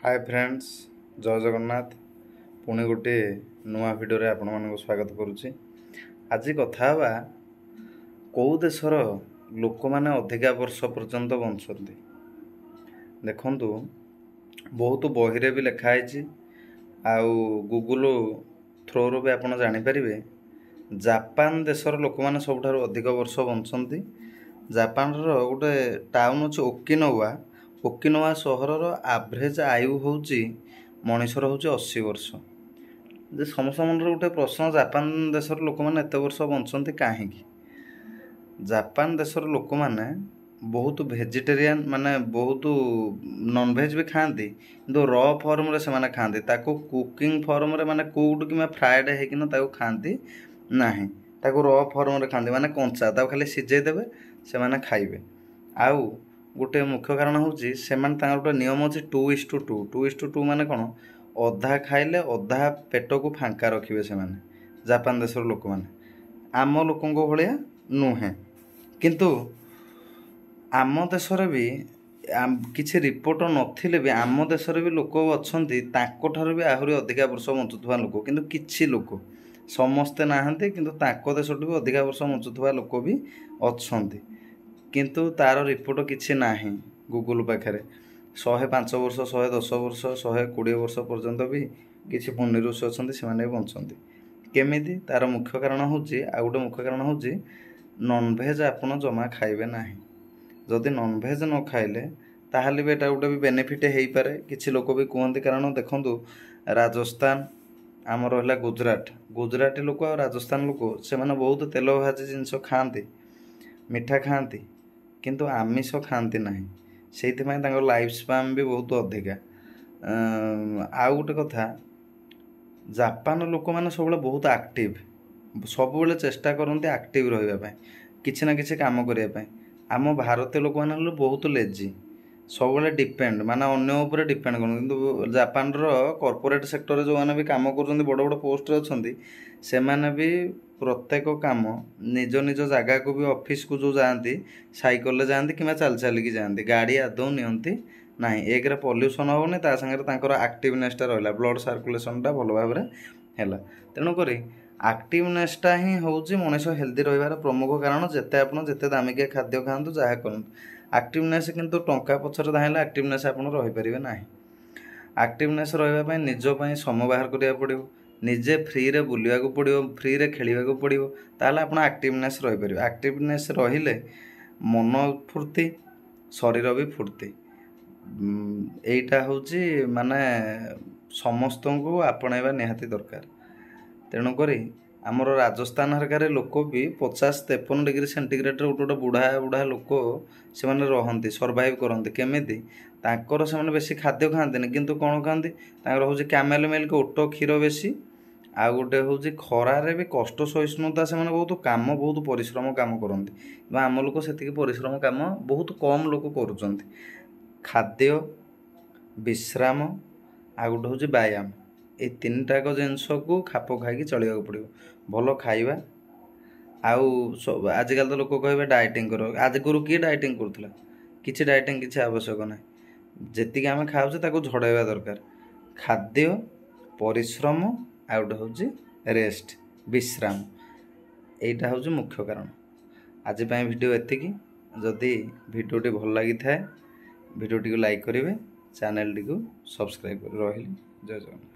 Hi friends, जय जगन्नाथ। पुणी गोटे नुआ भिडियो रे आपण मानक स्वागत करुच्ची। आज कथा हवा कौ देशर लोक माने अधिका वर्ष पर्यंत बंचती। देखंतु बहुत बहिरे भी लिखाई आउ गूगल थ्रो रो भी आपण जानि परिबे। जापान देशर लोक माने सबठारु अधिक वर्ष बंचती। जापान रो गोटे टाउन अछि ओकिनावा। ओकिनावा सहरर एवरेज आयु होउची मनीषर होउची 80 वर्ष। जे समस्त मनर गोटे प्रश्न, जापान देशर लोक माने एते वर्ष बंचती काहेकि? जापान देशर लोक माने बहुत वेजिटेरियन माने बहुत नॉन वेज भी खाती, किंतु रॉ फॉर्म रे से माने खाती। ताको कुकिंग फॉर्म रे माने कुक्ड किमा फ्राइड हेकिना ताको खाती नाही। ताको रॉ फॉर्म रे खाती माने कंचा, ताको खाली सिझाई देबे से माने खाइबे। आउ गोटे मुख्य कारण होउची सेमान तांकर गोटे नियम अछि 2:2। 2:2 माने कोन? अधा खाइले अधा पेट को फांका रखिबे से माने। जापान देशर लोक माने आम लोकंक भलिया नुहे, किंतु आम देशरे भी किछि रिपोर्ट नथिले भी आम देशरे भी लोक अछंती ताको ठारो भी आहुरी अधिका वर्ष बंचुथबा लोक, किंतु किछि लोक, समस्ते नाहंती, किंतु ताको देशटु भी अधिका वर्ष बंचुथबा लोक भी अछंती। किंतु तार रिपोर्ट किछि नाही गूगल पाखरे। 105 वर्ष, 110 वर्ष, 120 वर्ष पर्यंत भी किछि पुण्यरुष अछंती, से माने बंचंती। केमिति? तार मुख्य कारण होउची, आ गोटे मुख्य कारण होउची नॉन वेज आपण जमा खाइबे नाही। जदि नॉन वेज न खाइले ताहले भी एटा गोटे भी बेनिफिट हेई पारे, किछि लोक भी कहंती। कारण देखंतु राजस्थान आम रहला गुजराती लोक और राजस्थान लोक से माने बहुत तेल भाजी जिंस खांती, मिठा खांती, किंतु आमिष खांती नाही। सेइथि पय तांकर लाइफ स्पैन भी बहुत अधिका। आउ गोटे कथा, जापान लोक माने सबले बहुत एक्टिव, सबले चेष्टा करंती एक्टिव रहिबा पय, किछि ना किछि काम करिया पय। आम भारतीय लोक माने बहुत लेजी, सबले डिपेंड माने अन्य ऊपर डिपेंड करन। किंतु जापान रो कॉर्पोरेट सेक्टर रे जो माने भी काम करछंती, बड़ बड़ पोस्ट रे अछंती, से माने भी प्रत्येक काम निज निज जगह को भी ऑफिस को जो जाती साइकिल ले जाती कि चल चलिकी जाती, गाड़ी आदौ नियंती नाही। एक रे पॉल्यूशन होनी, ता संगे तांकर एक्टिवनेस टा रहला, ब्लड सर्कुलेशन टा भल भाबरे हैला। तेणु करी एक्टिवनेस टा ही होउची मनुष्य हेल्दी रहिबार प्रमुख कारण। जेते आपण जेते दामिकिया खाद्य खांतु, जहा करंतु, एक्टिवनेस किंतु टंका पछरे धाइला एक्टिवनेस आपण रहि परिबे नाही। एक्टिवनेस रहिबा पय निज पय समय बाहर करिया पड़िबो, निजे फ्री रे बुलिया को पड़िबो, फ्री रे खेलिबा को पड़िबो, ताले आपण एक्टिवनेस रहि परिबो। एक्टिवनेस रहिले मन फुर्ती, शरीर भी फुर्ती। एइटा होउची माने समस्त को आपणाइबा निहाती दरकार। तेणु करी आमर राजस्थान हरकारे लोक भी 50-53 डिग्री सेंटीग्रेड रे गोटे बुढ़ा बुढ़ा लोक से माने रहंती, सर्वाइव करंती। केमिति? तांकर से माने बेसी खाद्य खांती, किंतु कोन खांती? तांकर होउची कैमेल मिल्क, ओट क्षीर बेसी। आ गोटे होउची खरारे भी कष्ट सहिष्णुता, से माने बहुत काम, बहुत परिश्रम काम करंती। आम लोक सेतिकी परिश्रम काम बहुत कम लोक करूचंती। खाद्य, विश्राम, आ गोटे होउची व्यायाम, ए तीनटाक जिनस को खाप खाई चलिया पड़ो। भल खाइबा, आउ आजिकल तो लोक कहबे डाइटिंग करो। आज गुरु किए डाइटिंग करूला? किछि डाइटिंग किछि आवश्यक ना। जेतिक आमे खाउछे ताको झड़ाइबा दरकार। खाद्य, परिश्रम, आ गोटे होउची रेस्ट, विश्राम, एइटा होउची मुख्य कारण। आज पय वीडियो एतिकी। जदि वीडियोटी भल लागि थाए, वीडियोटी को लाइक करिवे, चैनल टी को सब्सक्राइब कर रहिली। जय जगन्नाथ।